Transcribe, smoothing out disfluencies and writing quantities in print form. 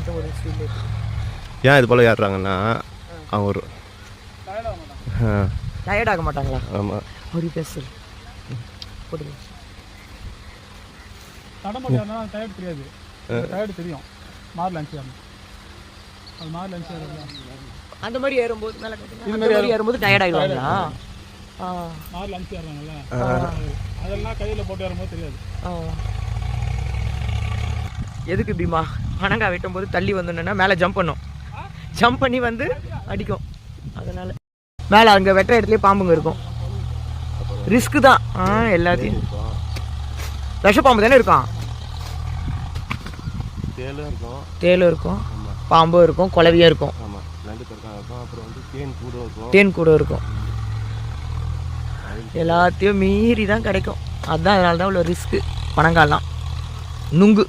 மட்டும் ஒரு ஸ்பீடு. ஏன் இது போல் ஏறுறாங்கன்னா அவங்க ஒரு டயர்ட் ஆக மாட்டாங்களா? ஆமாம். ஒரு பேசு போடுங்க. நடமாட்டா டயர்ட் தெரியாது, டயர்ட் தெரியும். மார் லஞ்ச் ஆகும், அது மார் லஞ்ச் அந்த மாதிரி ஏறும்போது மேலே இந்த மாதிரி ஏறும்போது டயர்ட் ஆகிடுவாங்களா? மார் லஞ்ச் ஏறுறாங்கல்ல, அதெல்லாம் கையில் போட்டு ஏறும்போது தெரியாது. எதுக்கு இப்படிமா பனங்காய் வெட்டும் போது தள்ளி வந்தோன்னா மேலே ஜம்ப் பண்ணும், ஜம்ப் பண்ணி வந்து அடிக்கும். அதனால மேலே அங்கே வெட்டுற இடத்துலேயே பாம்புங்க இருக்கும். ரிஸ்க்கு தான். எல்லாத்தையும் விஷப்பாம்பு தானே இருக்கும். தேலும் இருக்கும், பாம்பும் இருக்கும், குளவியும் இருக்கும், தேன் கூட இருக்கும். எல்லாத்தையும் மீறி தான் கிடைக்கும். அதுதான், அதனால தான் இவ்வளோ ரிஸ்க்கு. பனங்காயெல்லாம் நுங்கு